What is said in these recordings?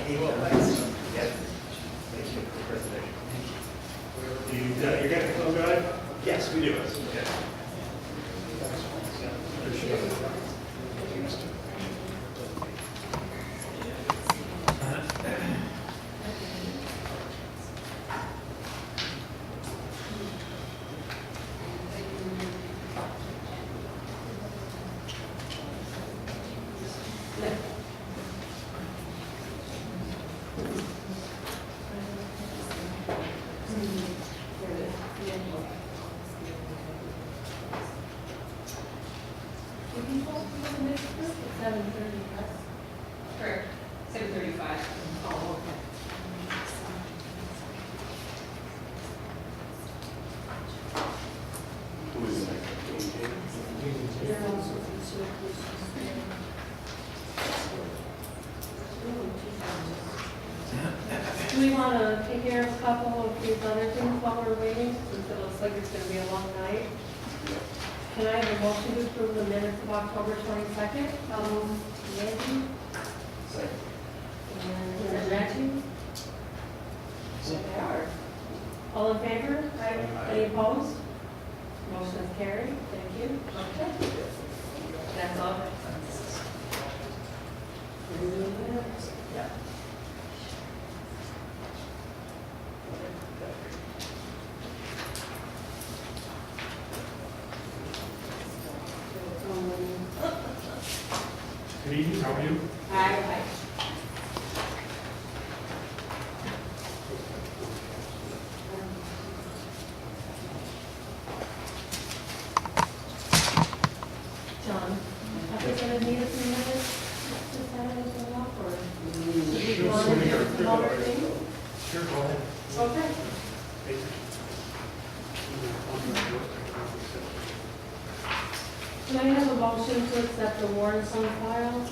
Thank you for the presentation. You got the flow guide? Yes, we do. Okay. Correct, 7:35. Oh, Who is the next? Do we want to take care of a couple of these other things while we're waiting, since it looks like it's going to be a long night? Can I have a motion to approve the minutes of October 22nd? Nancy? Second. And Reggie? Howard? All in favor? Any opposed? Motion is carried. Thank you. Okay. That's all. Yeah. Good evening, how are you? Aye. John, are we going to need a few minutes to set anything up, or do you want to do some other things? Sure, go ahead. Okay. Can I have a motion to accept the warrants on file?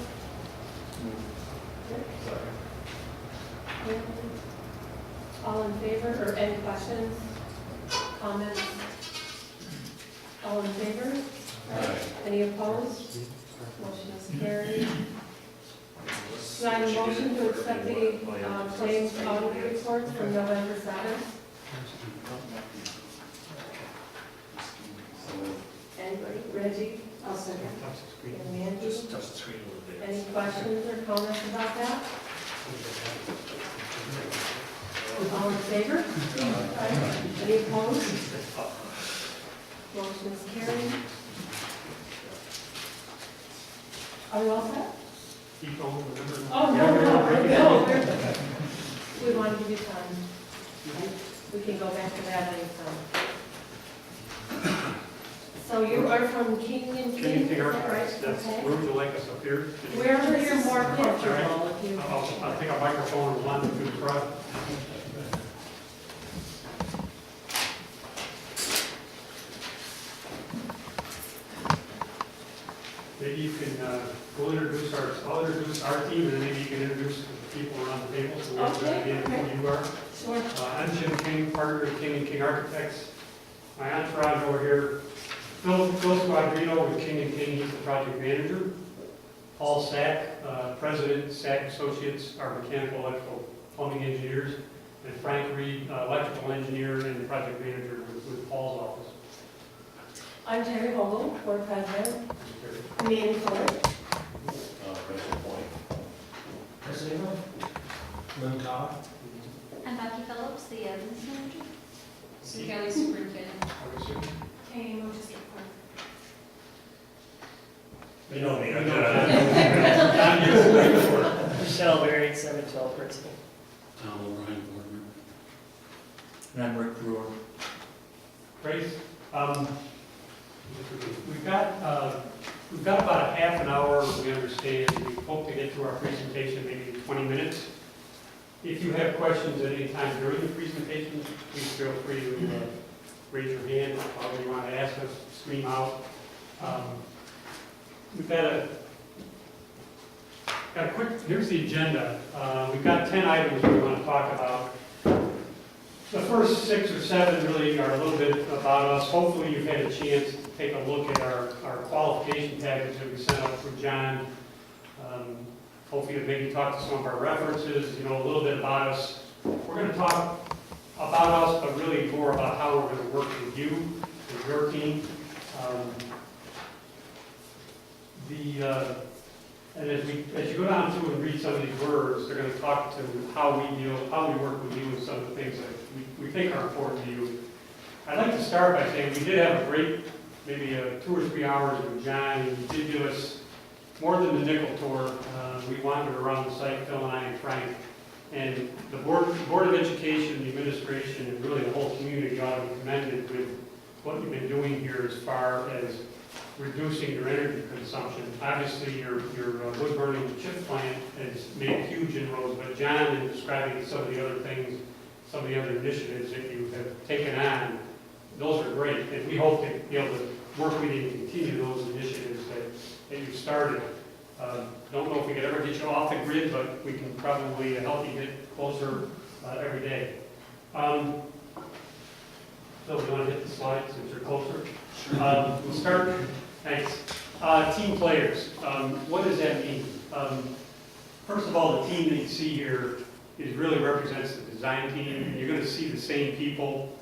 All in favor, or any questions, comments? All in favor? Any opposed? Motion is carried. Can I have a motion to accept the claims audit reports from November 7th? Anybody? Reggie? I'll second. And Mandy? Just touch the screen a little bit. Any questions or comments about that? All in favor? Any opposed? Motion is carried. Are we all set? Keep going, remember? Oh, no, we're- we want to give you time. We can go back to that anytime. So you are from King and Can King, you is take our, that right? that's, Okay. where would you like us up here? Wherever you're more comfortable, if you. I'll take a microphone and launch it to the front. Maybe you can, I'll introduce our team, and then maybe you can introduce the people around the table, so we have an Okay, idea of okay. who you are. Sure. I'm Jim King, partner of King and King Architects. My entourage over here, Phil Squadrino with King and King, he's the project manager. Paul Sack, president, Sack Associates, our mechanical, electrical, plumbing engineers. And Frank Reed, electrical engineer and project manager with Paul's office. I'm Terry Vogel, board president. Mandy Ford. Question point. President, Lynn Todd. I'm Becky Phillips, the business manager. Sue Kelly, superintendent. Hey, we'll just get You know me, I'm John, you're Michelle Berry, 712 principal. Tom O'Brien, board member. And I'm Rick Brewer. Grace, we've got about a half an hour, we understand. We hope to get through our presentation maybe in 20 minutes. If you have questions at any time during the presentation, please feel free to raise your hand, however you want to ask us, scream out. We've got a quick, here's the agenda. We've got 10 items we want to talk about. The first 6 or 7 really are a little bit about us. Hopefully you've had a chance to take a look at our qualification package that we sent out for John. hopefully to maybe talk to some of our references, you know, a little bit about us. We're going to talk about us, but really more about how we're going to work with you and your team. And as you go down through and read some of these words, they're going to talk to how we work with you and some of the things that we think are important to you. I'd like to start by saying we did have a great, maybe 2 or 3 hours with John, and he did give us more than the nickel tour. We wandered around the site, Phil and I and Frank, and the Board of Education, the administration, and really the whole community ought to be commended with what you've been doing here as far as reducing your energy consumption. Obviously, your wood burning chip plant has made huge inroads, but John, in describing some of the other things, some of the other initiatives that you have taken on, those are great, and we hope to be able to work with you and continue those initiatives that you've started. Don't know if we could ever get you off the grid, but we can probably help you get closer every day. Phil, do you want to hit the slide since you're closer? Sure. We'll start. Thanks. Team players. What does that mean? First of all, the team that you see here really represents the design team, and you're going to see the same people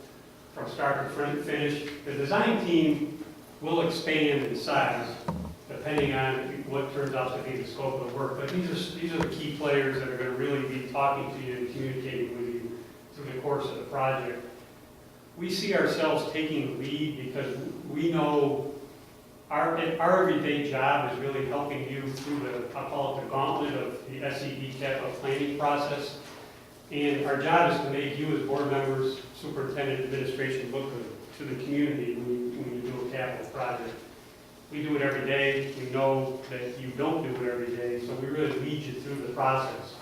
from start to finish. The design team will expand in size depending on what turns out to be the scope of the work. But these are the key players that are going to really be talking to you and communicating with you through the course of the project. We see ourselves taking the lead because we know our everyday job is really helping you through I'll call it the gauntlet of the SED capital planning process. And our job is to make you as board members, superintendent, administration look to the community when you do a capital project. We do it every day. We know that you don't do it every day, so we really lead you through the process.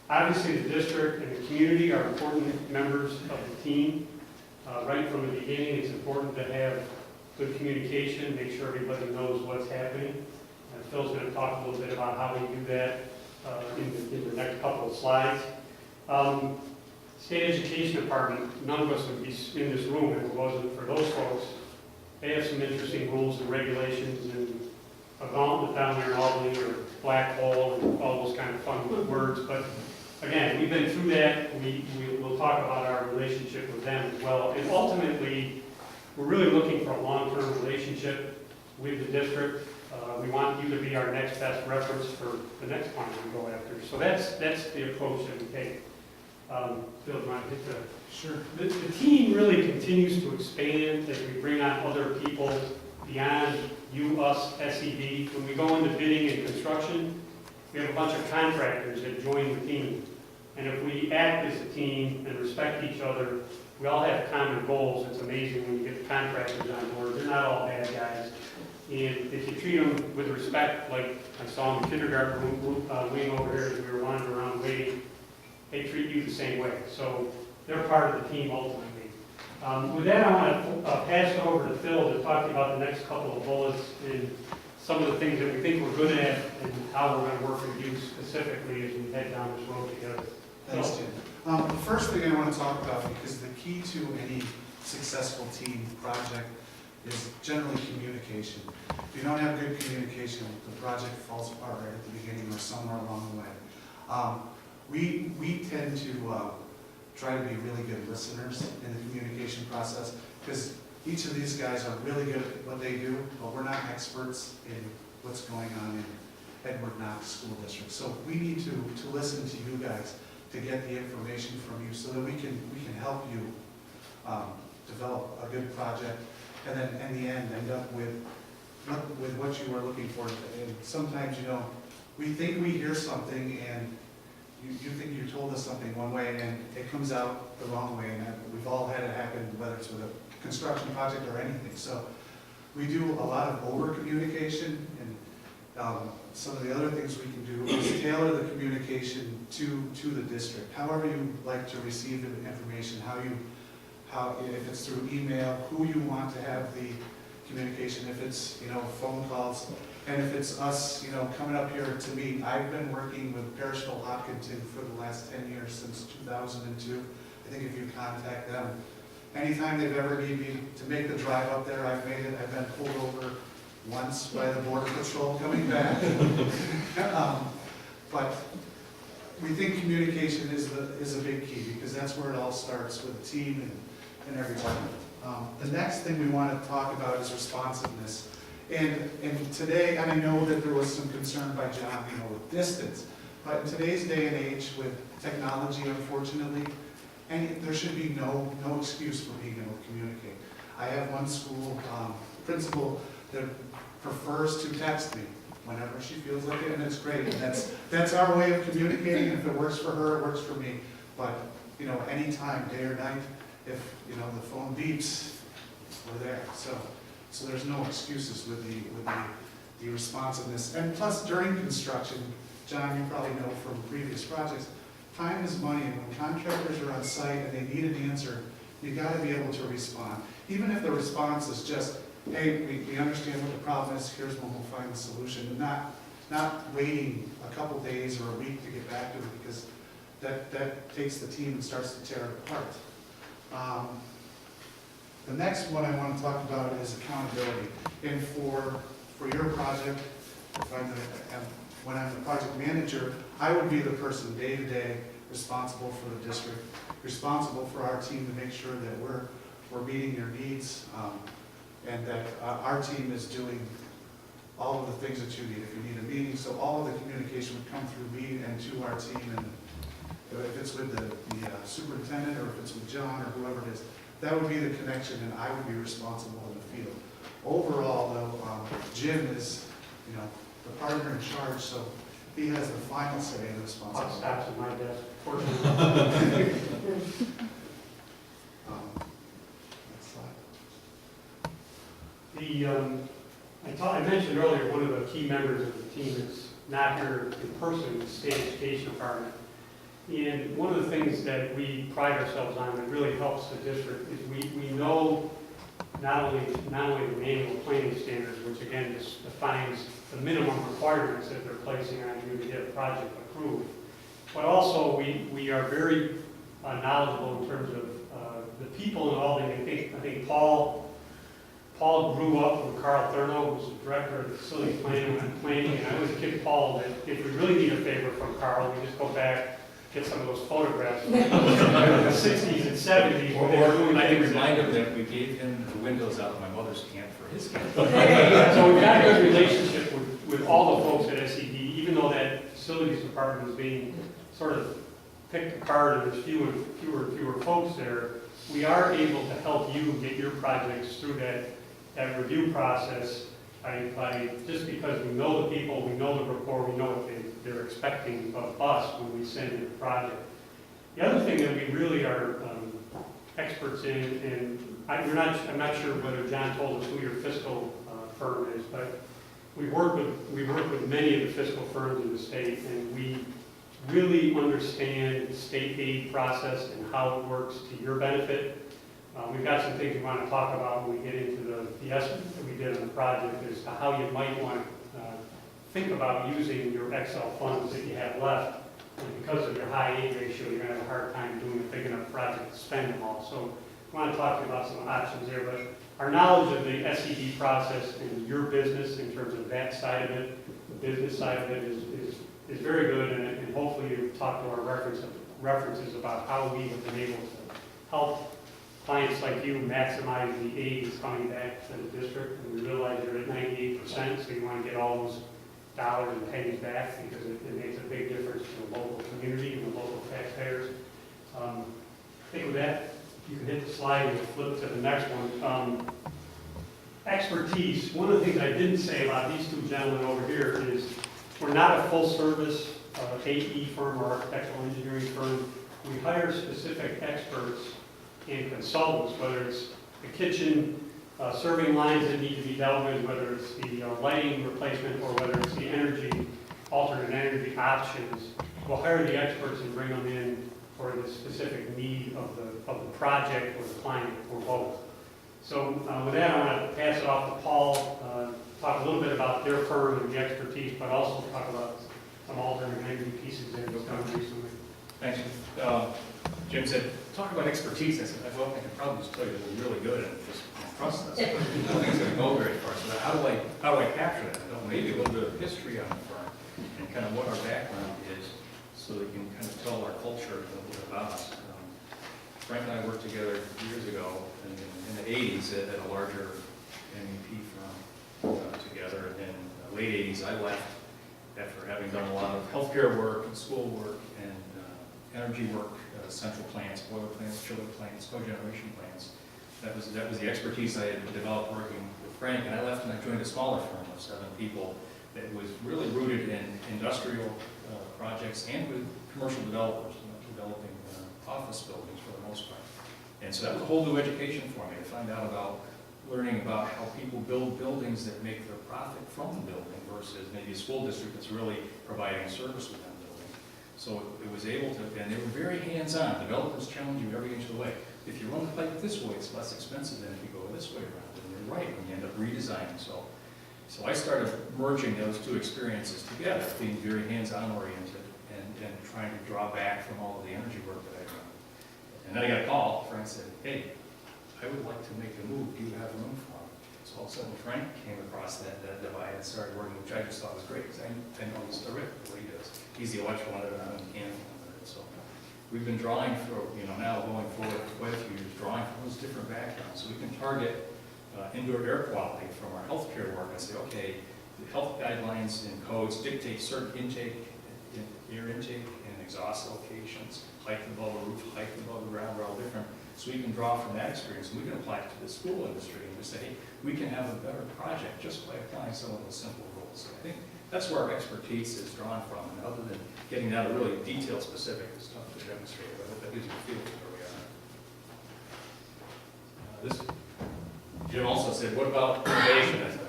Obviously, the district and the community are important members of the team. Right from the beginning, it's important to have good communication, make sure everybody knows what's happening. Phil's going to talk a little bit about how we do that in the next couple of slides. State Education Department, none of us would be in this room if it wasn't for those folks. They have some interesting rules and regulations, and a gauntlet down there in Albany, or black hole, and all those kind of fun words. But again, we've been through that. We'll talk about our relationship with them as well. And ultimately, we're really looking for a long-term relationship with the district. We want you to be our next best reference for the next plan we go after. So that's the approach that we take. Phil, do you want to hit the... Sure. The team really continues to expand as we bring on other people beyond you, us, SED. When we go into bidding and construction, we have a bunch of contractors that join the team. And if we act as a team and respect each other, we all have common goals. It's amazing when you get the contractors on board. They're not all bad guys. And if you treat them with respect, like I saw in the kindergarten wing over here as we were wandering around waiting, they treat you the same way. So they're part of the team ultimately. With that, I want to pass it over to Phil to talk to you about the next couple of bullets and some of the things that we think we're good at and how we're going to work with you specifically as we head down this road together. Thanks, Jim. The first thing I want to talk about, because the key to any successful team project is generally communication. If you don't have good communication, the project falls apart right at the beginning or somewhere along the way. We tend to try to be really good listeners in the communication process, because each of these guys are really good at what they do, but we're not experts in what's going on in Edward Knox School District. So we need to listen to you guys to get the information from you so that we can help you develop a good project, and then in the end end up with what you were looking for. And sometimes, you know, we think we hear something and you think you told us something one way and it comes out the wrong way, and we've all had it happen, whether it's with a construction project or anything. So we do a lot of over communication, and some of the other things we can do is tailor the communication to the district. However you like to receive the information, if it's through email, who you want to have the communication, if it's, you know, phone calls, and if it's us, you know, coming up here to meet. I've been working with Perishville Hopkinton for the last 10 years, since 2002. I think if you contact them, anytime they've ever needed me to make the drive up there, I've made it. I've been pulled over once by the Border Patrol coming back. But we think communication is a big key, because that's where it all starts, with the team and everything. The next thing we want to talk about is responsiveness. And today, and I know that there was some concern by John, with distance, but in today's day and age with technology, unfortunately, there should be no excuse for being able to communicate. I have one school principal that prefers to text me whenever she feels like it, and it's great. And that's our way of communicating. If it works for her, it works for me. But anytime, day or night, if the phone beeps, we're there. So there's no excuses with the responsiveness. And plus, during construction, John, you probably know from previous projects, time is money, and when contractors are on site and they need an answer, you got to be able to respond. Even if the response is just, hey, we understand what the problem is, here's when we'll find the solution, and not waiting a couple days or a week to get back to it, because that takes the team and starts to tear it apart. The next one I want to talk about is accountability. And for your project, when I'm the project manager, I would be the person day to day responsible for the district, responsible for our team to make sure that we're meeting your needs, and that our team is doing all of the things that you need. If you need a meeting, so all of the communication would come through me and to our team, and if it's with the superintendent, or if it's with John, or whoever it is, that would be the connection, and I would be responsible in the field. Overall, though, Jim is, the partner in charge, so he has the final say in the I'll responsibility. stop at my desk. Fortunately. Next slide. I mentioned earlier, one of the key members of the team is not here in person, the state education department. And one of the things that we pride ourselves on that really helps the district is we know not only the manual planning standards, which again just defines the minimum requirements that they're placing on you to get a project approved, but also we are very knowledgeable in terms of the people involved. I think Paul grew up with Carl Thurno, who's the director of the facility planning, and I always kid Paul that if we really need a favor from Carl, we just go back, get some of those photographs from the 60s and 70s. Or I can remind him that we gave him the windows out of my mother's camp for his camp. So we've got a good relationship with all the folks at SED, even though that facilities department is being sort of picked apart and there's fewer and fewer folks there. We are able to help you get your projects through that review process by just because we know the people, we know the rapport, we know what they're expecting of us when we send in a project. The other thing that we really are experts in, and I'm not sure whether John told us who your fiscal firm is, but we work with many of the fiscal firms in the state, and we really understand the state aid process and how it works to your benefit. We've got some things we want to talk about when we get into the estimate that we did on the project as to how you might want to think about using your Excel funds that you have left. And because of your high aid ratio, you're going to have a hard time doing a big enough project to spend them all. So I want to talk to you about some options there. But our knowledge of the SED process and your business in terms of that side of it, the business side of it is very good. And hopefully you've talked to our references about how we have been able to help clients like you maximize the aid that's coming back to the district. And we realize you're at 98%, so you want to get all those dollars and pennies back because it makes a big difference to the local community and the local taxpayers. I think with that, you can hit the slide and flip to the next one. Expertise. One of the things I didn't say about these two gentlemen over here is we're not a full-service AE firm or architectural engineering firm. We hire specific experts and consultants, whether it's the kitchen serving lines that need to be dealt with, whether it's the lighting replacement, or whether it's the alternate energy options. We'll hire the experts and bring them in for the specific need of the project or the client or both. So with that, I want to pass it off to Paul, talk a little bit about their firm and the expertise, but also talk about some alternate energy pieces that we've done recently. Thanks. Jim said, talk about expertise. I said, well, I can probably just tell you that we're really good at this process. I don't think it's going to go very far. So how do I capture that? Maybe a little bit of history on the firm. and kind of what our background is, so they can kind of tell our culture a little bit about us. Frank and I worked together years ago in the 80s at a larger MEP firm together. In the late 80s, I left after having done a lot of healthcare work and school work and energy work, central plants, boiler plants, chiller plants, cogeneration plants. That was the expertise I had developed working with Frank, and I left and I joined a smaller firm of 7 people that was really rooted in industrial projects and with commercial developers, developing office buildings for the most part. And so that was a whole new education for me to find out about learning about how people build buildings that make their profit from the building versus maybe a school district that's really providing service with that building. So it was able to, and they were very hands-on. Developers challenge you every inch of the way. If you run the pipe this way, it's less expensive than if you go this way around. And you're right, when you end up redesigning. So I started merging those two experiences together, being very hands-on oriented and trying to draw back from all of the energy work that I'd done. And then I got a call. Frank said, hey, I would like to make a move. Do you have room for me? So all of a sudden Frank came across that divide and started working, which I just thought was great, because I know he's terrific at what he does. He's the electrical one, and I'm the mechanical one. So we've been drawing for, now going forward for quite a few years, drawing from those different backgrounds. So we can target indoor air quality from our healthcare work and say, okay, the health guidelines and codes dictate certain air intake and exhaust locations, height above the roof, height above the ground, are all different. So we can draw from that experience, and we can apply it to the school industry and just say, hey, we can have a better project just by applying some of those simple rules. So I think that's where our expertise is drawn from, and other than getting down to really detailed specific stuff to demonstrate, but that gives you a feel for where we are. Jim also said, what about innovation? I said,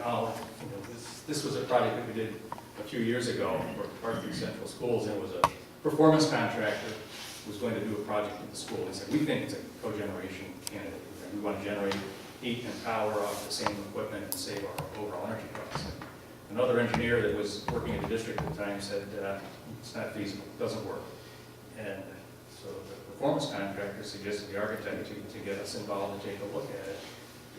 this was a project that we did a few years ago for Parkview Central Schools, and it was a performance contractor was going to do a project at the school. They said, we think it's a cogeneration candidate. We want to generate heat and power off the same equipment and save our overall energy costs. And another engineer that was working at the district at the time said, it's not feasible, it doesn't work. And so the performance contractor suggested the architect to get us involved and take a look at it.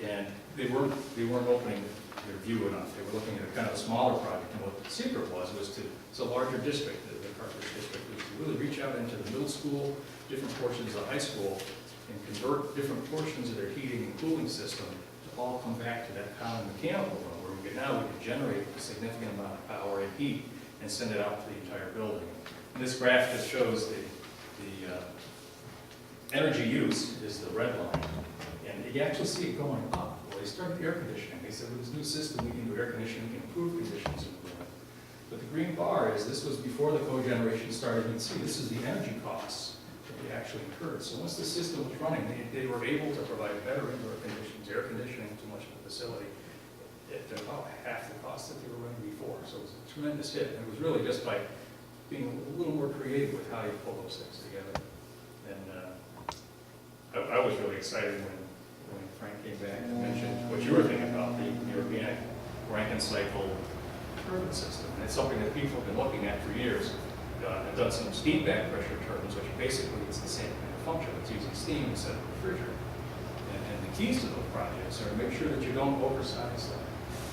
And they weren't opening their view enough. They were looking at a kind of a smaller project. And what the secret was it's a larger district, the Carthage district, was to really reach out into the middle school, different portions of the high school, and convert different portions of their heating and cooling system to all come back to that common mechanical room, where we can generate a significant amount of power and heat and send it out to the entire building. And this graph just shows the energy use is the red line. And you actually see it going up. Well, they started air conditioning. They said, with this new system, we can do air conditioning, we can improve conditions in the room. But the green bar is, this was before the cogeneration started. You can see this is the energy costs that they actually incurred. So once the system was running, they were able to provide better indoor conditions, air conditioning to much of the facility at about half the cost that they were running before. So it was a tremendous hit. And it was really just by being a little more creative with how you pull those things together. And I was really excited when Frank came back and mentioned what you were thinking about, the European Rankine cycle turbine system. And it's something that people have been looking at for years. I've done some steam back pressure turbines, which basically it's the same kind of function. It's using steam instead of refrigerant. And the keys to those projects are to make sure that you don't oversize them.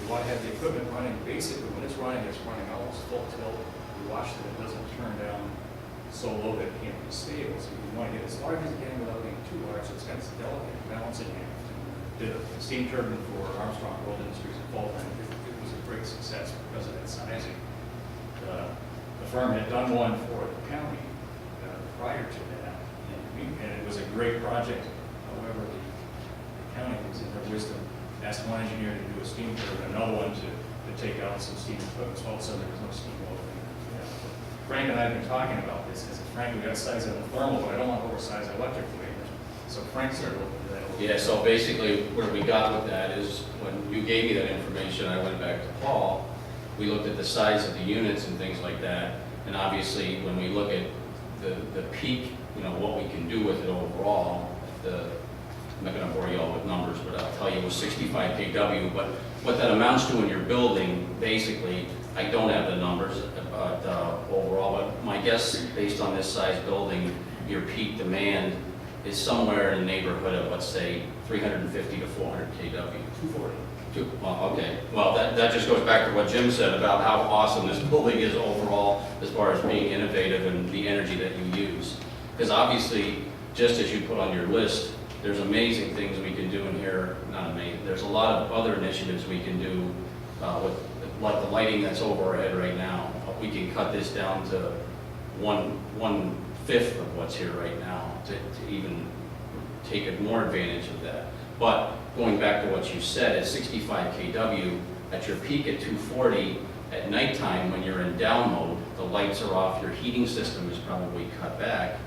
You want to have the equipment running, basically when it's running almost full tilt. You watch that it doesn't turn down so low that it can't be stable. So you want to get as large as you can without being too large, so it's got this delicate balancing act. Did a steam turbine for Armstrong World Industries in Fulton. It was a great success because of that sizing. The firm had done one for the county prior to that, and it was a great project. However, the county was in their wisdom, asked one engineer to do a steam turbine, another one to take out some steam equipment. So all of a sudden there was no steam opening. Frank and I have been talking about this. I said, Frank, we got to size it in the thermal, but I don't want to oversize the electrical. So Frank started looking at that. Yeah, so basically where we got with that is when you gave me that information, I went back to Paul. We looked at the size of the units and things like that. And obviously when we look at the peak, what we can do with it overall, I'm not going to bore you all with numbers, but I'll tell you it was 65 kW. But what that amounts to in your building, basically, I don't have the numbers overall, but my guess based on this size building, your peak demand is somewhere in the neighborhood of, let's say, 350 to 400 kW. 240. Well, okay, well, that just goes back to what Jim said about how awesome this building is overall as far as being innovative and the energy that you use. Because obviously, just as you put on your list, there's amazing things we can do in here, not amazing, there's a lot of other initiatives we can do with, like the lighting that's overhead right now. We can cut this down to one-fifth of what's here right now to even take more advantage of that. But going back to what you said, at 65 kW, at your peak at 240, at nighttime when you're in down mode, the lights are off, your heating system is probably cut back.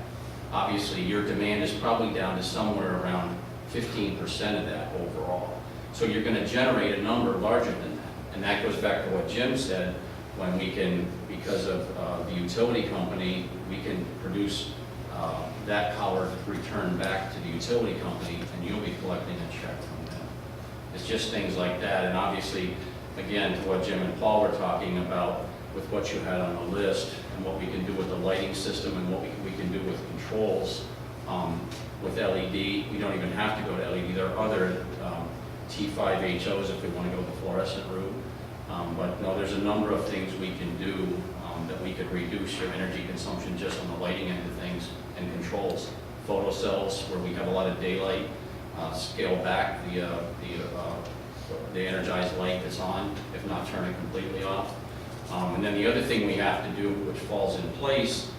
Obviously, your demand is probably down to somewhere around 15% of that overall. So you're going to generate a number larger than that. And that goes back to what Jim said, when we can, because of the utility company, we can produce that power to return back to the utility company, and you'll be collecting a check from them. It's just things like that. And obviously, again, to what Jim and Paul were talking about with what you had on the list and what we can do with the lighting system and what we can do with controls with LED. We don't even have to go to LED. There are other T5HOs if we want to go the fluorescent route. But no, there's a number of things we can do that we could reduce your energy consumption just on the lighting end of things, and controls. Photo cells where we have a lot of daylight, scale back the energized light that's on, if not turn it completely off. And then the other thing we have to do, which falls in place,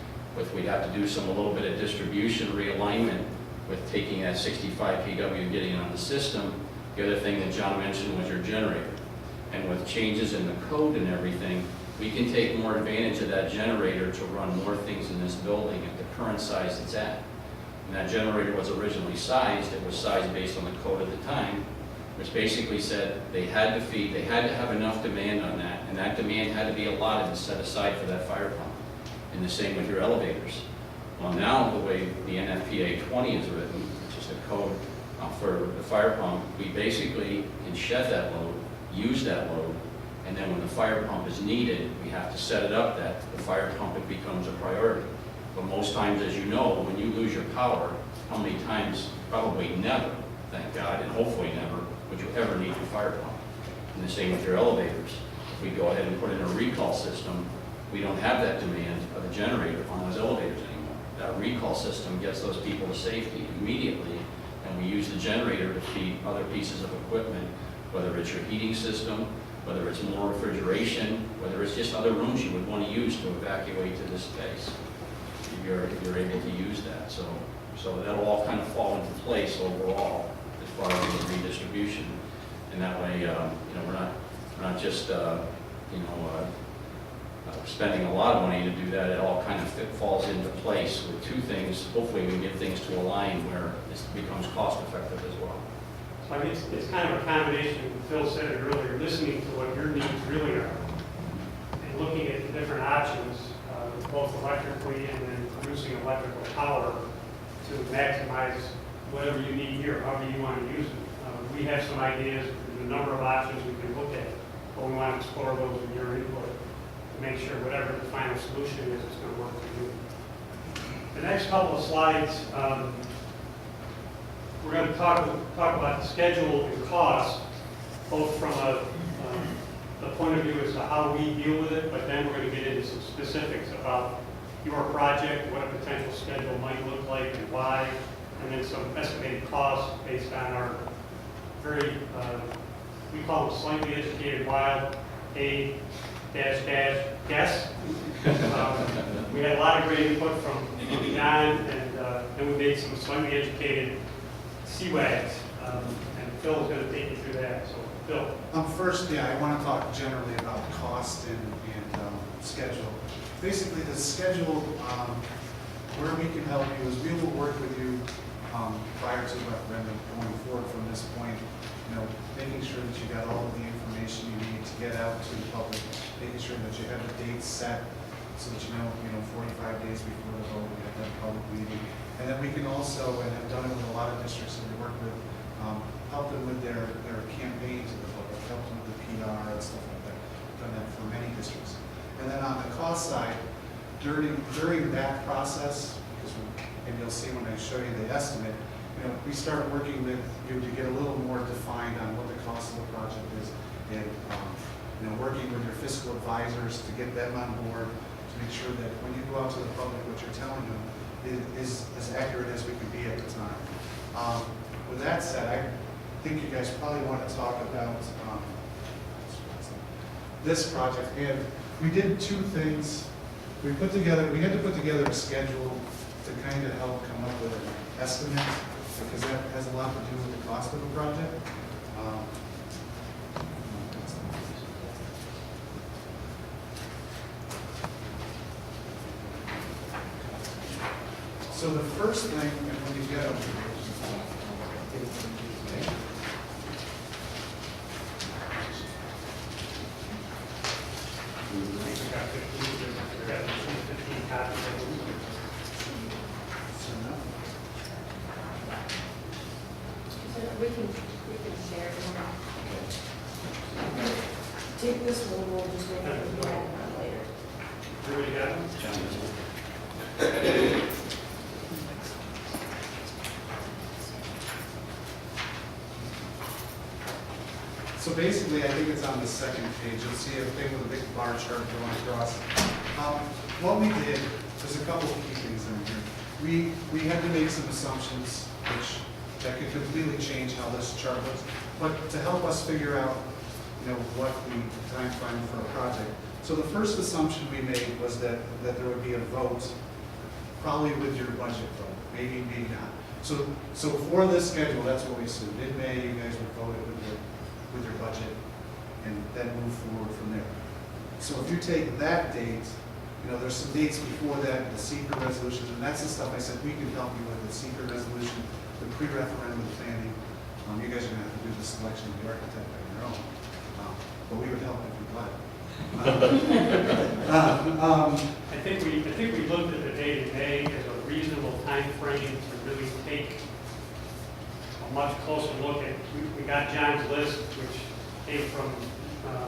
we have to do a little bit of distribution realignment with taking that 65 kW and getting it on the system. The other thing that John mentioned was your generator. And with changes in the code and everything, we can take more advantage of that generator to run more things in this building at the current size it's at. And that generator was originally sized, it was sized based on the code at the time, which basically said they had to have enough demand on that, and that demand had to be allotted and set aside for that fire pump. And the same with your elevators. Well, now the way the NFPA 20 is written, which is the code for the fire pump, we basically can shed that load, use that load, and then when the fire pump is needed, we have to set it up that the fire pump becomes a priority. But most times, as you know, when you lose your power, how many times, probably never, thank God, and hopefully never, would you ever need your fire pump. And the same with your elevators. If we go ahead and put in a recall system, we don't have that demand of a generator on those elevators anymore. That recall system gets those people to safety immediately, and we use the generator to feed other pieces of equipment, whether it's your heating system, whether it's more refrigeration, whether it's just other rooms you would want to use to evacuate to this space. If you're able to use that. So that'll all kind of fall into place overall as far as the redistribution. And that way, we're not just, spending a lot of money to do that. It all kind of falls into place with two things. Hopefully we can get things to align where this becomes cost effective as well. So I mean, it's kind of a combination, Phil said it earlier, listening to what your needs really are, and looking at the different options, both electrically and then producing electrical power to maximize whatever you need here, however you want to use it. We have some ideas, there's a number of options we can look at, but we want to explore those with your input to make sure whatever the final solution is, it's going to work for you. The next couple of slides, we're going to talk about the schedule and cost, both from the point of view as to how we deal with it, but then we're going to get into some specifics about your project, what a potential schedule might look like and why, and then some estimated costs based on our very, we call them slightly educated wild, guess. We had a lot of great input from John, and then we made some slightly educated CWAGs, and Phil is going to take you through that. So, Phil. First, I want to talk generally about cost and schedule. Basically, the schedule, where we can help you is we will work with you prior to the referendum going forward from this point, making sure that you got all of the information you need to get out to the public, making sure that you have the dates set so that you know 45 days before the vote, we have that public meeting. And then we can also, and have done it with a lot of districts that we work with, help them with their campaigns to the public, help them with the PR and stuff like that. We've done that for many districts. And then on the cost side, during that process, and you'll see when I show you the estimate, we start working with you to get a little more defined on what the cost of the project is, and, working with your fiscal advisors to get them on board, to make sure that when you go out to the public, what you're telling them is as accurate as we can be at the time. With that said, I think you guys probably want to talk about this project, and we did two things. We had to put together a schedule to kind of help come up with an estimate, because that has a lot to do with the cost of the project. So the first thing, and when you get We got 15 copies of it. We can share it. Take this one, we'll just make it later. Everybody got it? So basically, I think it's on the second page. You'll see a thing with a big bar chart going across. What we did, there's a couple of key things in here. We had to make some assumptions, that could completely change how this chart looks. But to help us figure out, what the time frame for a project. So the first assumption we made was that there would be a vote, probably with your budget vote, maybe not. So for this schedule, that's what we assumed. In May, you guys would vote it with your budget, and then move forward from there. So if you take that date, there's some dates before that, the secret resolution, and that's the stuff I said we can help you with, the secret resolution, the pre-referendum planning. You guys are gonna have to do the selection of the architect on your own, but we would help if you'd like. I think we looked at the date in May as a reasonable time frame to really take a much closer look at. We got John's list, which came from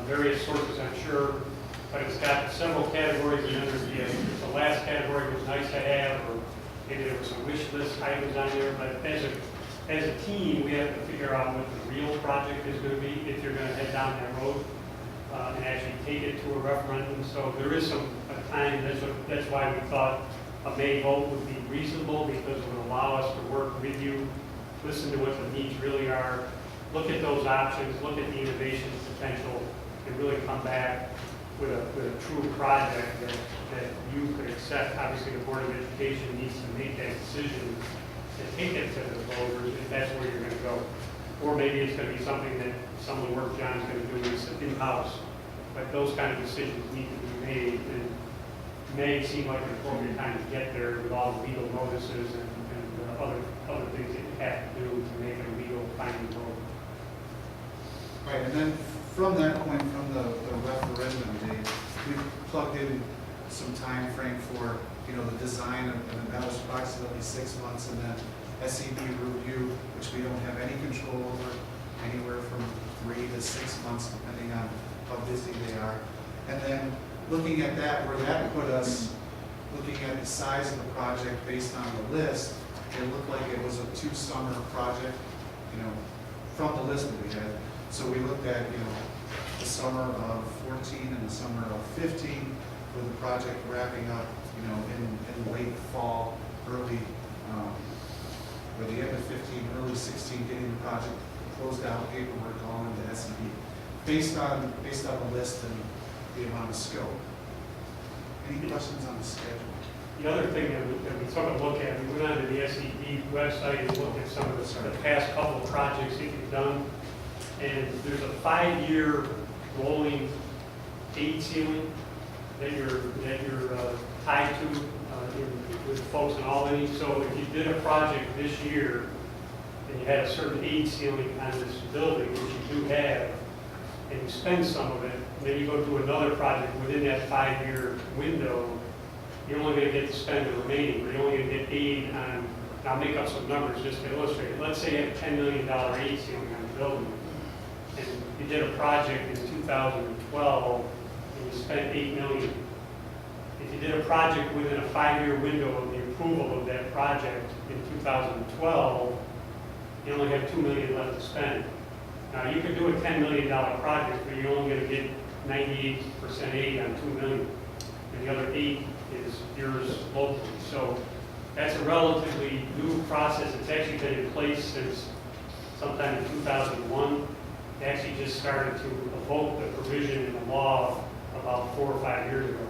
various sources, I'm sure, but it's got several categories in under the last category was nice to have, or maybe there were some wish list items on there, but as a team, we have to figure out what the real project is going to be if you're going to head down that road and actually take it to a referendum. So there is a time, that's why we thought a May vote would be reasonable, because it would allow us to work with you, listen to what the needs really are, look at those options, look at the innovation potential, and really come back with a true project that you could accept. Obviously, the Board of Education needs to make that decision and take it to the voters if that's where you're going to go. Or maybe it's going to be something that some of the work John's going to do is in-house. But those kind of decisions need to be made, and may seem like an appropriate time to get there with all the legal notices and other things that you have to do to make a legal binding vote. Right, and then from that point, from the referendum date, we plugged in some time frame for, the design, and that was approximately 6 months, and then SED review, which we don't have any control over, anywhere from 3 to 6 months, depending on how busy they are. And then looking at that, where that put us, looking at the size of the project based on the list, it looked like it was a 2-summer project, from the list that we had. So we looked at, the summer of 14 and the summer of 15, with the project wrapping up, in late fall, early, or the end of 15, early 16, getting the project closed out, paperwork all into SED, based on the list and the amount of scope. Any questions on the schedule? The other thing that we took a look at, we went onto the SED website and looked at some of the past couple of projects that you've done. And there's a 5-year rolling aid ceiling that you're tied to with folks in Albany. So if you did a project this year and you had a certain aid ceiling on this building, which you do have, and you spend some of it, then you go do another project within that 5-year window, you're only going to get to spend the remaining, or you're only going to get aid on, I'll make up some numbers just to illustrate it. Let's say you have a $10 million aid ceiling on the building, and you did a project in 2012, and you spent $8 million. If you did a project within a 5-year window of the approval of that project in 2012, you only have $2 million left to spend. Now, you could do a $10 million project, but you're only gonna get 98% aid on $2 million, and the other 8 is yours locally. So that's a relatively new process. It's actually been in place since sometime in 2001. It actually just started to evoke the provision in the law about 4 or 5 years ago.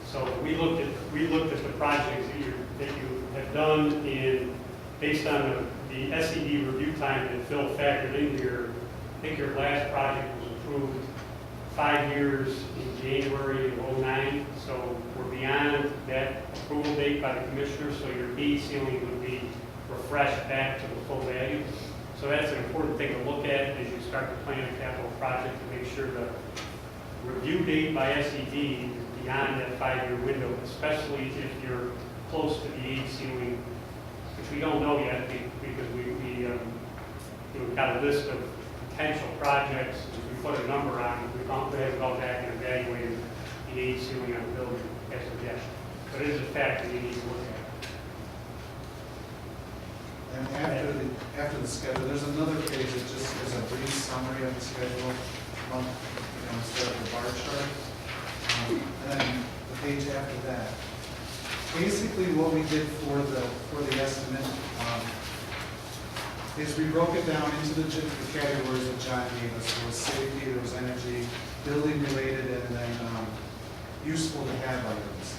So we looked at the projects that you have done, and based on the SED review time that Phil factored in here, I think your last project was approved 5 years in January of '09. So we're beyond that approval date by the commissioner, so your B ceiling would be refreshed back to the full value. So that's an important thing to look at as you start to plan a capital project, to make sure the review date by SED is beyond that 5-year window, especially if you're close to the aid ceiling, which we don't know yet because we've got a list of potential projects. If we put a number on, we haven't gone back and evaluated the aid ceiling on the building as of yet. But it is a fact that you need to look at. And after the schedule, there's another page that just is a brief summary of the schedule, instead of the bar chart. And then the page after that. Basically, what we did for the estimate is we broke it down into the categories that John gave us. There was safety, there was energy, building related, and then useful to have items.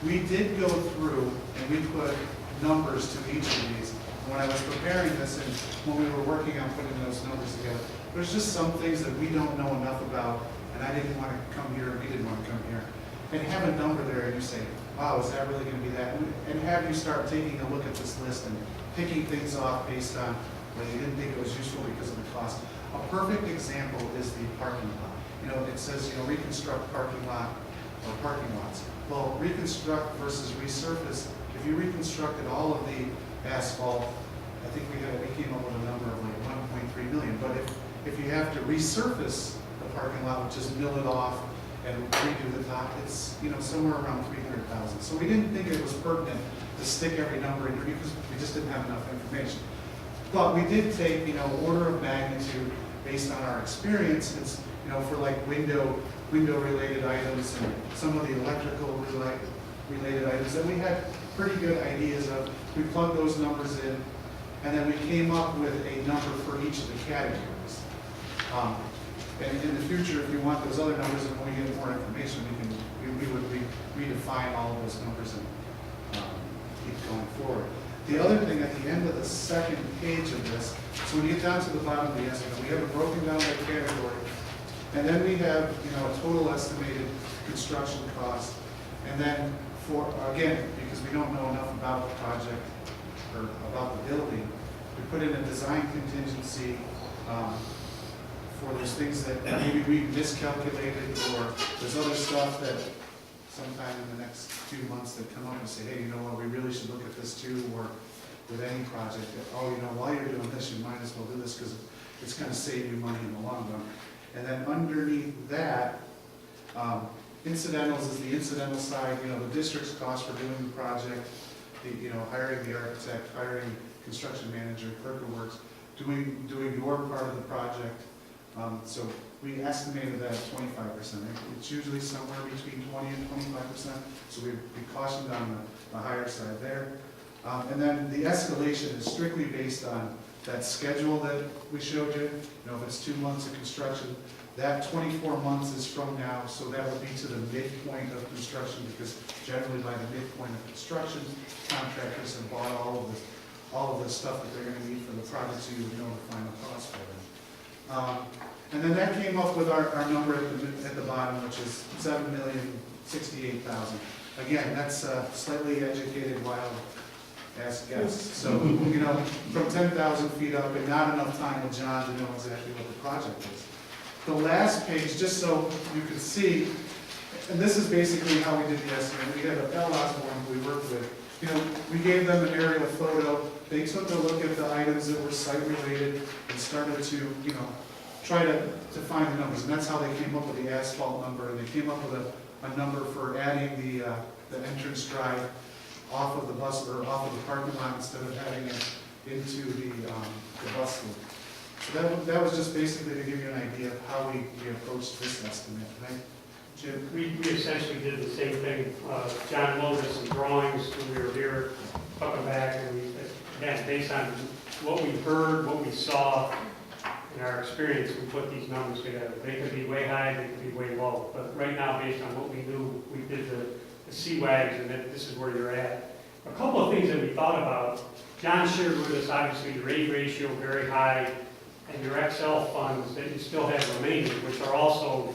We did go through and we put numbers to each of these. When I was preparing this and when we were working on putting those numbers together, there's just some things that we don't know enough about, and I didn't want to come here, we didn't want to come here, and have a number there and you say, wow, is that really going to be that? And have you start taking a look at this list and picking things off based on whether you didn't think it was useful because of the cost. A perfect example is the parking lot. It says, reconstruct parking lot or parking lots. Well, reconstruct versus resurface, if you reconstructed all of the asphalt, I think we came up with a number of like 1.3 million. But if you have to resurface the parking lot, which is mill it off and redo the top, it's somewhere around 300,000. So we didn't think it was pertinent to stick every number in here because we just didn't have enough information. But we did take order of magnitude based on our experience. It's for like window related items and some of the electrical related items that we had pretty good ideas of. We plugged those numbers in, and then we came up with a number for each of the categories. And in the future, if you want those other numbers and when we get more information, we would redefine all of those numbers and keep going forward. The other thing at the end of the second page of this, so when you get down to the bottom of the estimate, we have it broken down by category, and then we have a total estimated construction cost, and then again, because we don't know enough about the project or about the building, we put in a design contingency for those things that maybe we miscalculated, or there's other stuff that sometime in the next few months that come up and say, hey, we really should look at this too, or with any project, while you're doing this, you might as well do this because it's going to save you money in the long run. And then underneath that, incidentals is the incidental side, the district's cost for doing the project, hiring the architect, hiring construction manager, clerk of works, doing your part of the project. So we estimated that at 25%. It's usually somewhere between 20 and 25%. So we cautioned on the higher side there. And then the escalation is strictly based on that schedule that we showed you. If it's 2 months of construction, that 24 months is from now, so that would be to the midpoint of construction, because generally by the midpoint of construction, contractors have bought all of the stuff that they're going to need for the project, so you would know the final cost for them. And then that came up with our number at the bottom, which is $7,068,000. Again, that's slightly educated wild ass guess. So, from 10,000 feet up and not enough time with John to know exactly what the project is. The last page, just so you can see, and this is basically how we did the estimate. We had a Bell Osborne we worked with. We gave them an aerial photo. They took a look at the items that were site related and started to, try to find the numbers. And that's how they came up with the asphalt number. And they came up with a number for adding the entrance drive off of the bus or off of the parking lot instead of having it into the bus loop. So that was just basically to give you an idea of how we approached this estimate, right? Jim? We essentially did the same thing. John loaded some drawings when we were here, took them back, and we, again, based on what we heard, what we saw, in our experience, we put these numbers together. They could be way high, they could be way low. But right now, based on what we knew, we did the C-WAGs, and that this is where you're at. A couple of things that we thought about. John shared with us, obviously, your A ratio very high, and your XL funds that you still have remaining, which are also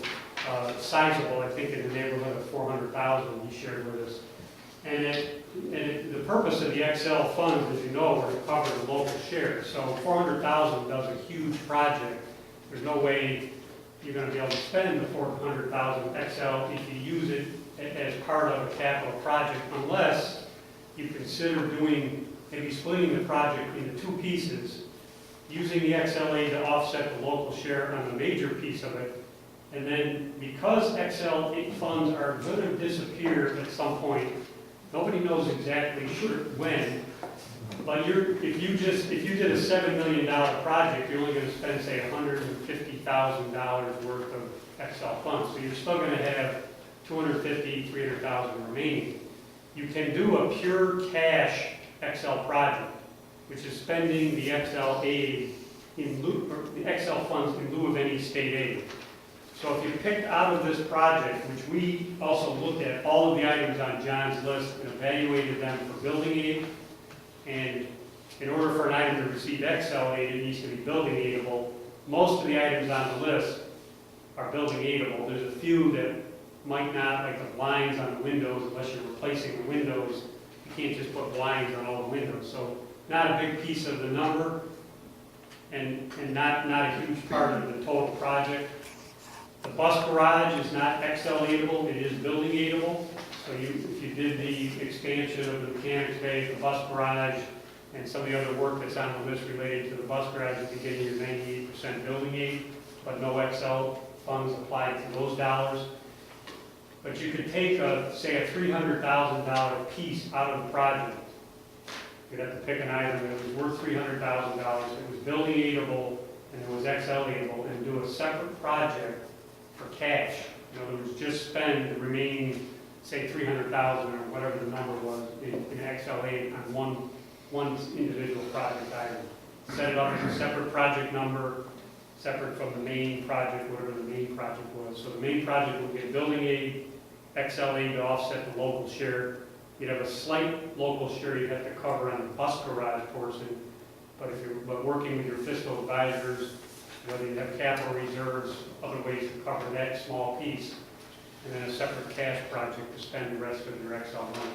sizable, I think in the neighborhood of 400,000 he shared with us. And the purpose of the XL funds, as you know, are to cover the local share. So 400,000 does a huge project. There's no way you're going to be able to spend the 400,000 XL if you use it as part of a capital project, unless you consider doing, maybe splitting the project into two pieces, using the XLA to offset the local share on the major piece of it. And then because XL funds are going to disappear at some point, nobody knows exactly when, but if you did a $7 million project, you're only going to spend, say, $150,000 worth of XL funds. So you're still going to have $250,000, $300,000 remaining. You can do a pure cash XL project, which is spending the XL aid in lieu, or the XL funds in lieu of any state aid. So if you picked out of this project, which we also looked at all of the items on John's list and evaluated them for building aid, and in order for an item to receive XL aid, it needs to be building aidable. Most of the items on the list are building aidable. There's a few that might not, like the blinds on the windows, unless you're replacing the windows. You can't just put blinds on all the windows. So not a big piece of the number, and not a huge part of the total project. The bus garage is not XL aidable, it is building aidable. So if you did the expansion of the mechanics bay, the bus garage, and some of the other work that's on the list related to the bus garage, you can get your 98% building aid, but no XL funds applied to those dollars. But you could take, say, a $300,000 piece out of the project. You'd have to pick an item that was worth $300,000, it was building aidable, and it was XL aidable, and do a separate project for cash. In other words, just spend the remaining, say, $300,000 or whatever the number was in XL aid on one individual project item. Set it up as a separate project number, separate from the main project, whatever the main project was. So the main project would get building aid, XL aid to offset the local share. You'd have a slight local share you'd have to cover on the bus garage portion, but if you're working with your fiscal advisors, whether you have capital reserves, other ways to cover that small piece, and then a separate cash project to spend the rest of your XL money.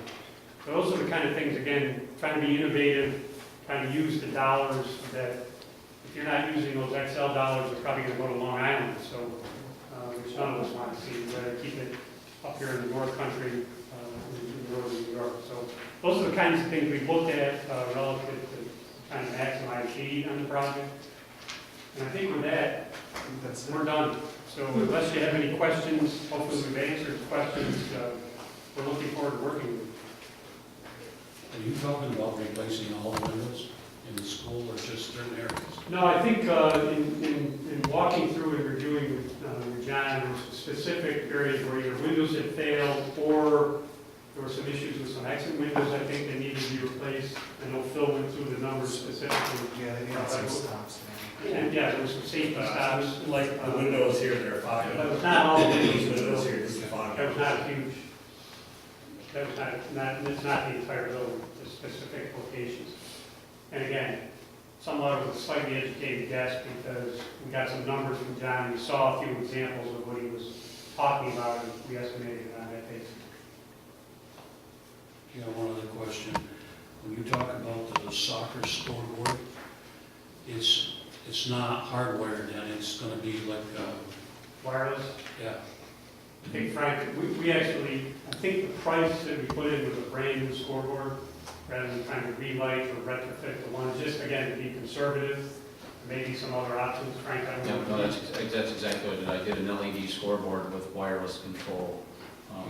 So those are the kind of things, again, trying to be innovative, trying to use the dollars that, if you're not using those XL dollars, they're probably going to go to Long Island, so, which none of us want to see. We'd rather keep it up here in the North Country, in northern New York. So those are the kinds of things we've looked at relative to trying to maximize aid on the project. And I think with that, That's it. we're done. So unless you have any questions, hopefully we've answered the questions. We're looking forward to working with you. Are you talking about replacing all the windows in the school or just certain areas? No, I think in walking through and reviewing with John, there were specific areas where either windows had failed or there were some issues with some exit windows, I think, that needed to be replaced. I know Phil went through the numbers specifically. Yeah, they got some stops. And yeah, there was some safety stops. Like the windows here, they're fine. But it was not all the These windows. windows here, this is fine. That was not a huge, that was it's not the entire building, the specific locations. And again, somewhat of a slightly educated guess because we got some numbers from John, we saw a few examples of what he was talking about, and we estimated it on that basis. Yeah, one other question. When you talk about the soccer scoreboard, it's not hardwired then, it's gonna be like, Wireless, yeah, I think Frank, we actually, I think the price that we put in was a brand new scoreboard, rather than trying to relight or retrofit the one, just again, to be conservative, maybe some other options, Frank, I Yeah, don't no, know. that's exactly what I did. I did an LED scoreboard with wireless control.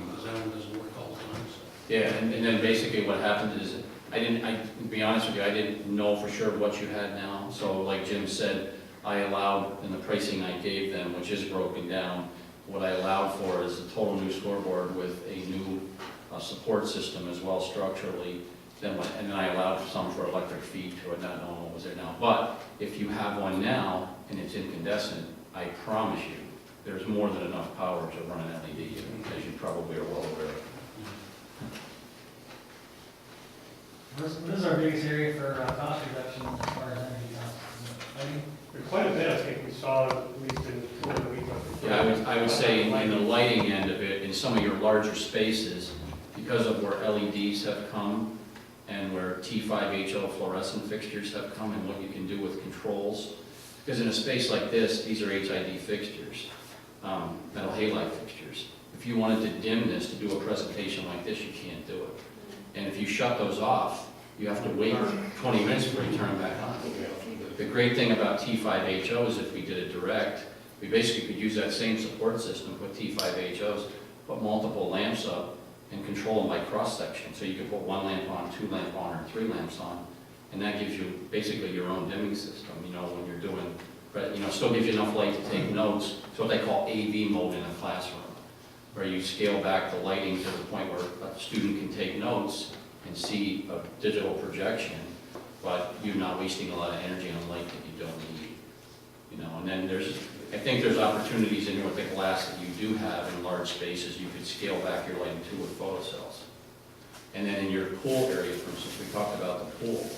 because that one doesn't work all the time, so. Yeah, and then basically what happened is to be honest with you, I didn't know for sure what you had now. So like Jim said, I allowed, in the pricing I gave them, which is broken down, what I allowed for is a total new scoreboard with a new support system as well structurally. And then I allowed some for electric feed to it, not knowing what was there now. But if you have one now and it's incandescent, I promise you, there's more than enough power to run an LED, as you probably are well aware of. What is our biggest area for cost reduction as far as energy costs? Lighting? There's quite a bit, I think we saw, at least in 2 of the weeks. Yeah, I would say in the lighting end of it, in some of your larger spaces, because of where LEDs have come and where T5HO fluorescent fixtures have come and what you can do with controls. Because in a space like this, these are HID fixtures, metal halide fixtures. If you wanted to dim this to do a presentation like this, you can't do it. And if you shut those off, you have to wait 20 minutes before you turn them back on. The great thing about T5HO is if we did it direct, we basically could use that same support system, put T5HOs, put multiple lamps up, and control them by cross-section. So you could put 1 lamp on, 2 lamp on, or 3 lamps on, and that gives you basically your own dimming system, when you're doing, but still gives you enough light to take notes. It's what they call AV mode in a classroom, where you scale back the lighting to the point where a student can take notes and see a digital projection, but you're not wasting a lot of energy on light that you don't need. And then I think there's opportunities in here with the glass that you do have in large spaces. You could scale back your lighting too with photocells. And then in your pool area, for instance, we talked about the pool.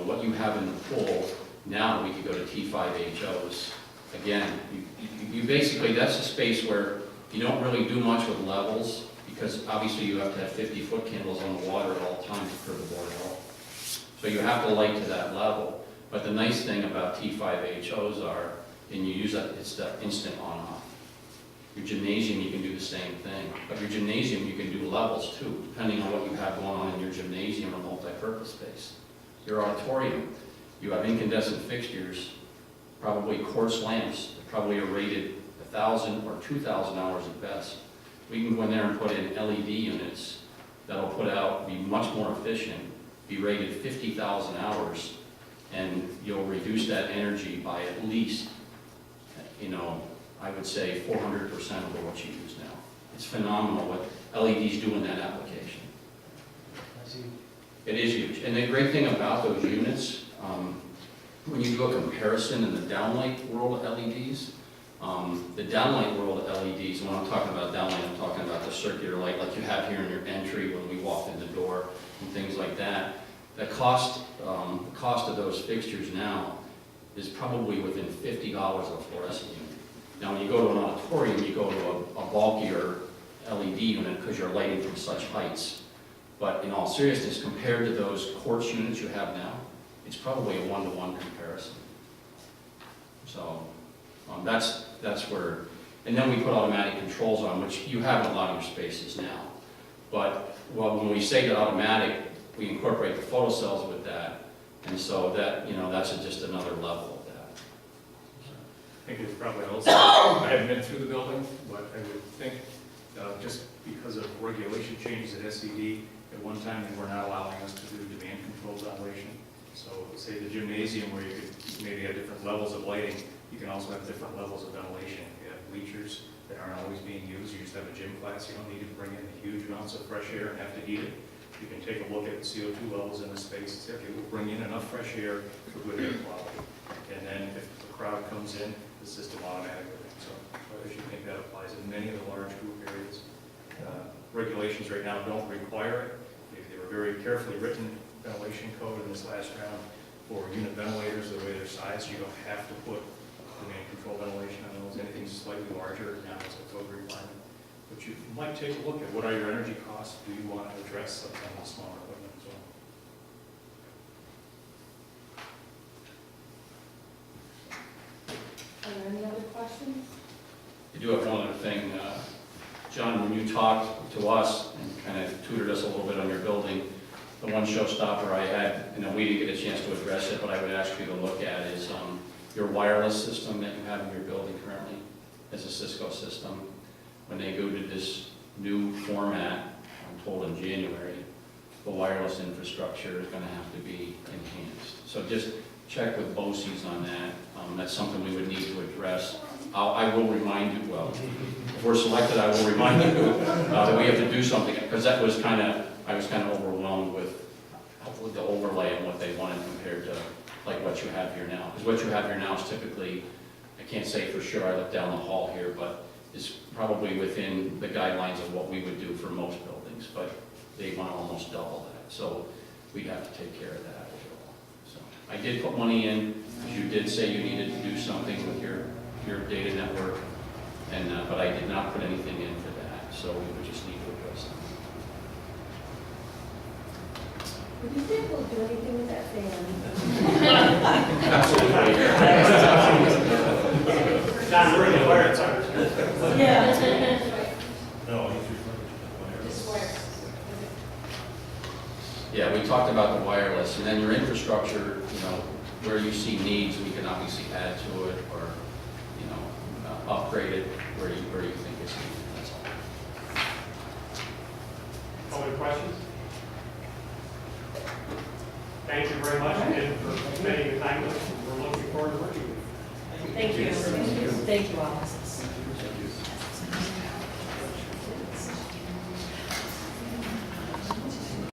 What you have in the pool, now we could go to T5HOs. Again, you basically, that's a space where you don't really do much with levels, because obviously you have to have 50-foot candles on the water at all times for the board health. So you have to light to that level. But the nice thing about T5HOs are, and you use that, it's the instant on-off. Your gymnasium, you can do the same thing. But your gymnasium, you can do levels too, depending on what you have going on in your gymnasium or multi-purpose space. Your auditorium, you have incandescent fixtures, probably quartz lamps, that probably are rated 1,000 or 2,000 hours at best. We can go in there and put in LED units that'll put out, be much more efficient, be rated 50,000 hours, and you'll reduce that energy by at least, I would say 400% of what you use now. It's phenomenal what LEDs do in that application. That's huge. It is huge. And the great thing about those units, when you do a comparison in the downlight world of LEDs, the downlight world of LEDs, when I'm talking about downlight, I'm talking about the circular light like you have here in your entry when we walk in the door and things like that. The cost of those fixtures now is probably within $50 of a fluorescent unit. Now, when you go to an auditorium, you go to a bulkier LED unit because you're lighting from such heights. But in all seriousness, compared to those quartz units you have now, it's probably a 1-to-1 comparison. So that's where, and then we put automatic controls on, which you have in a lot of your spaces now. But when we say that automatic, we incorporate the photocells with that, and so that, that's just another level of that. I think it's probably also, I haven't been through the building, but I would think just because of regulation changes at SED, at one time they were not allowing us to do demand control ventilation. So say the gymnasium where you could maybe have different levels of lighting, you can also have different levels of ventilation. If you have bleachers that aren't always being used, you just have a gym class, you don't need to bring in huge amounts of fresh air and have to heat it. You can take a look at the CO2 levels in the space and say, okay, we'll bring in enough fresh air for good air quality. And then if the crowd comes in, the system automatically. So I should think that applies in many of the large group areas. Regulations right now don't require it. They were very carefully written ventilation code in this last round for unit ventilators, the way they're sized. You don't have to put demand control ventilation on those. Anything slightly larger now is a code requirement. But you might take a look at what are your energy costs. Do you want to address some of the smaller equipment as well? Are there any other questions? I do have one other thing. John, when you talked to us and kind of tutored us a little bit on your building, the one showstopper I had, we didn't get a chance to address it, but I would ask you to look at is your wireless system that you have in your building currently as a Cisco system. When they go to this new format, I'm told in January, the wireless infrastructure is gonna have to be enhanced. So just check with BOCES on that. That's something we would need to address. I will remind you, well, if we're selected, I will remind you that we have to do something, because that was I was kind of overwhelmed with the overlay and what they wanted compared to like what you have here now. Because what you have here now is typically, I can't say for sure, I looked down the hall here, but is probably within the guidelines of what we would do for most buildings, but they want to almost double that. So we'd have to take care of that overall. So I did put money in, because you did say you needed to do something with your data network, and but I did not put anything in for that, so we would just need to address that. Would you think we'll do anything with that fan? Absolutely. John, we're in the fire truck. Yeah. No, he's referring to Just the where? Yeah, we talked about the wireless, and then your infrastructure, where you see needs, we can obviously add to it, or, upgrade it where you think it's needed, that's all. Other questions? Thank you very much again for spending the time with us. We're looking forward to working with you. Thank you. Thank you all.